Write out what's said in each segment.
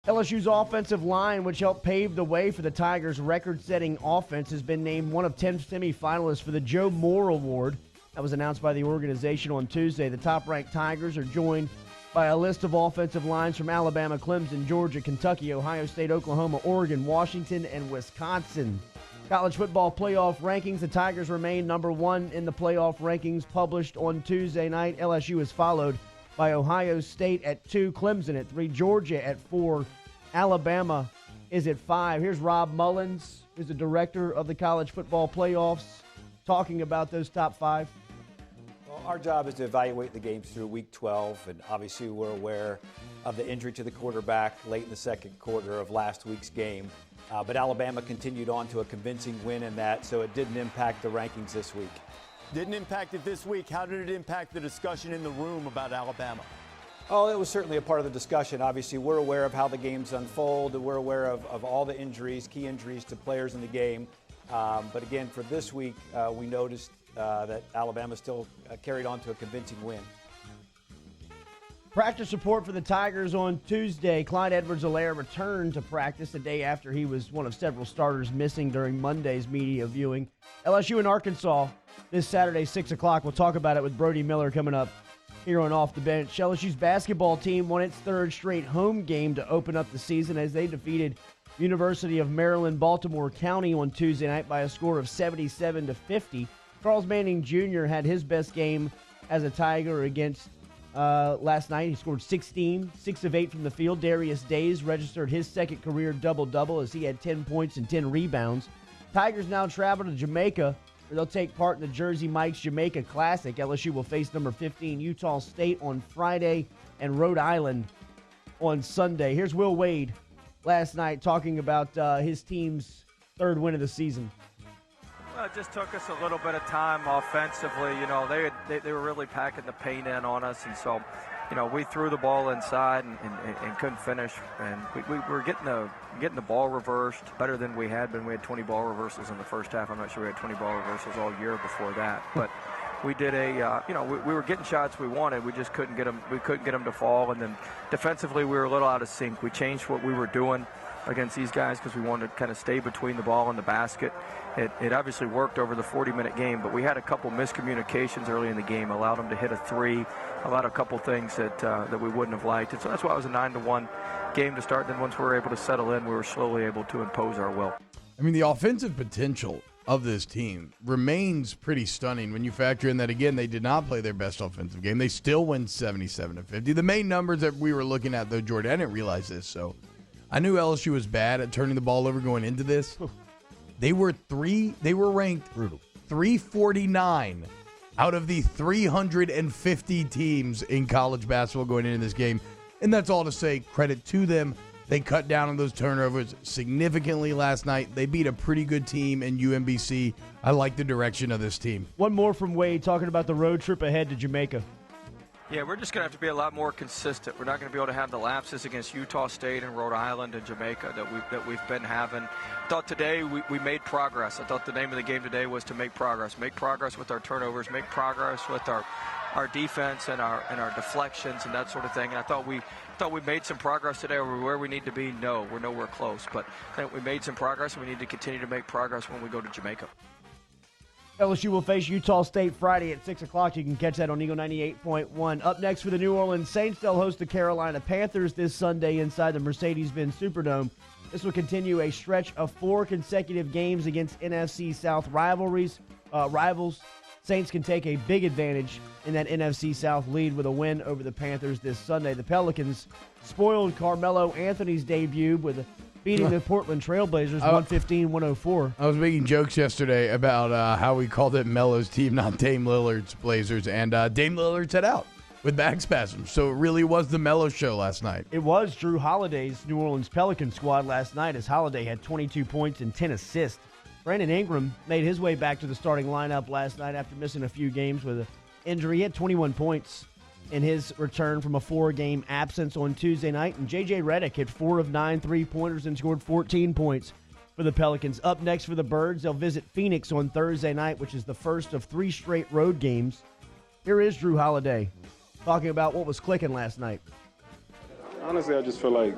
LSU's offensive line, which helped pave the way for the Tigers' record-setting offense, has been named one of 10 semifinalists for the Joe Moore Award. That was announced by the organization on Tuesday. The top-ranked Tigers are joined by a list of offensive lines from Alabama, Clemson, Georgia, Kentucky, Ohio State, Oklahoma, Oregon, Washington, and Wisconsin. College football playoff rankings. The Tigers remain number one in the playoff rankings published on Tuesday night. LSU is followed by Ohio State at 2, Clemson at 3, Georgia at 4, Alabama is at 5. Here's Rob Mullins, who's the director of the college football playoffs, talking about those top 5. Well, our job is to evaluate the games through Week 12, and obviously we're aware of the injury to the quarterback late in the second quarter of last week's game. But Alabama continued on to a convincing win in that, so it didn't impact the rankings this week. Didn't impact it this week. How did it impact the discussion in the room about Alabama? Oh, it was certainly a part of the discussion. Obviously, we're aware of how the games unfold. We're aware of all the injuries, key injuries to players in the game. But again, for this week, we noticed that Alabama still carried on to a convincing win. Practice report for the Tigers on Tuesday. Clyde Edwards-Helaire returned to practice a day after he was one of several starters missing during Monday's media viewing. LSU and Arkansas this Saturday, 6 o'clock. We'll talk about it with Brody Miller coming up here on Off the Bench. LSU's basketball team won its third straight home game to open up the season as they defeated University of Maryland Baltimore County on Tuesday night by a score of 77-50. Charles Manning Jr. had his best game as a Tiger against last night. He scored 16, 6 of 8 from the field. Darius Days registered his second career double-double as he had 10 points and 10 rebounds. Tigers now travel to Jamaica, where they'll take part in the Jersey Mike's Jamaica Classic. LSU will face number 15 Utah State on Friday and Rhode Island on Sunday. Here's Will Wade last night talking about his team's third win of the season. Well, it just took us a little bit of time offensively. You know, they were really packing the paint in on us, and so, you know, we threw the ball inside and couldn't finish, and we were getting the ball reversed better than we had been. We had 20 ball reversals in the first half. I'm not sure we had 20 ball reversals all year before that, but we did we were getting shots we wanted. We just couldn't get them. We couldn't get them to fall, and then defensively we were a little out of sync. We changed what we were doing against these guys because we wanted to kind of stay between the ball and the basket. It obviously worked over the 40-minute game, but we had a couple miscommunications early in the game, allowed them to hit a three, allowed a couple things that we wouldn't have liked. And so that's why it was a 9-1 game to start. Then once we were able to settle in, we were slowly able to impose our will. I mean, the offensive potential of this team remains pretty stunning when you factor in that, again, they did not play their best offensive game. They still win 77-50. The main numbers that we were looking at, though, Jordan, I didn't realize this, so I knew LSU was bad at turning the ball over going into this. They were ranked 349 out of the 350 teams in college basketball going into this game. And that's all to say credit to them. They cut down on those turnovers significantly last night. They beat a pretty good team in UMBC. I like the direction of this team. One more from Wade talking about the road trip ahead to Jamaica. Yeah, we're just going to have to be a lot more consistent. We're not going to be able to have the lapses against Utah State and Rhode Island and Jamaica that we've been having. I thought today we made progress. I thought the name of the game today was to make progress. Make progress with our turnovers. Make progress with our defense and our deflections and that sort of thing. And I thought we made some progress today. Are we where we need to be? No, we're nowhere close. But I think we made some progress, and we need to continue to make progress when we go to Jamaica. LSU will face Utah State Friday at 6 o'clock. You can catch that on Eagle 98.1. Up next for the New Orleans Saints, they'll host the Carolina Panthers this Sunday inside the Mercedes-Benz Superdome. This will continue a stretch of 4 consecutive games against NFC South rivals. Saints can take a big advantage in that NFC South lead with a win over the Panthers this Sunday. The Pelicans spoiled Carmelo Anthony's debut with beating the Portland Trailblazers 115-104. I was making jokes yesterday about how we called it Melo's team, not Dame Lillard's Blazers, and Dame Lillard set out with back spasms. So it really was the Melo show last night. It was Drew Holiday's New Orleans Pelicans squad last night as Holiday had 22 points and 10 assists. Brandon Ingram made his way back to the starting lineup last night after missing a few games with an injury. He had 21 points in his return from a 4-game absence on Tuesday night. And J.J. Redick hit 4 of 9 3-pointers and scored 14 points for the Pelicans. Up next for the Birds, they'll visit Phoenix on Thursday night, which is the first of 3 straight road games. Here is Drew Holiday talking about what was clicking last night. Honestly, I just feel like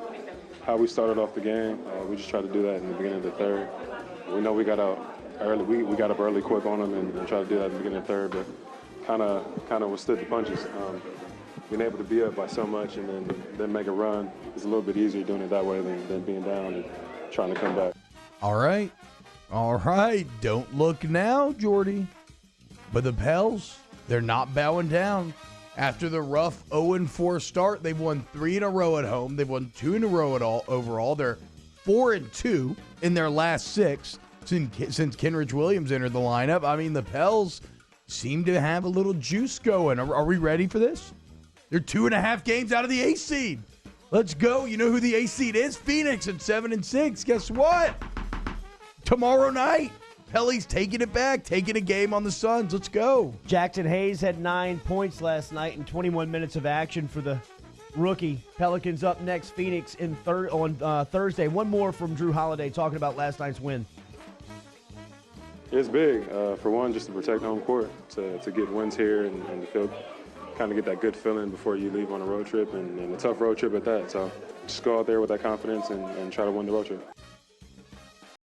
how we started off the game. We just tried to do that in the beginning of the third. We know we got out early. We got up early quick on them and tried to do that in the beginning of the third, but kind of withstood the punches. Being able to be up by so much and then make a run is a little bit easier doing it that way than being down and trying to come back. All right. Don't look now, Jordy. But the Pels, they're not bowing down. After the rough 0-4 start, they've won 3 in a row at home. They've won 2 in a row overall. They're 4-2 in their last 6 since Kenrich Williams entered the lineup. I mean, the Pels seem to have a little juice going. Are we ready for this? They're 2.5 games out of the 8th seed. Let's go. You know who the 8th seed is? Phoenix at 7-6. Guess what? Tomorrow night, Pelly's taking it back, taking a game on the Suns. Let's go. Jackson Hayes had 9 points last night in 21 minutes of action for the rookie. Pelicans up next, Phoenix on Thursday. One more from Drew Holiday talking about last night's win. It's big. For one, just to protect home court, to get wins here and to feel, kind of get that good feeling before you leave on a road trip and a tough road trip at that. So just go out there with that confidence and try to win the road trip.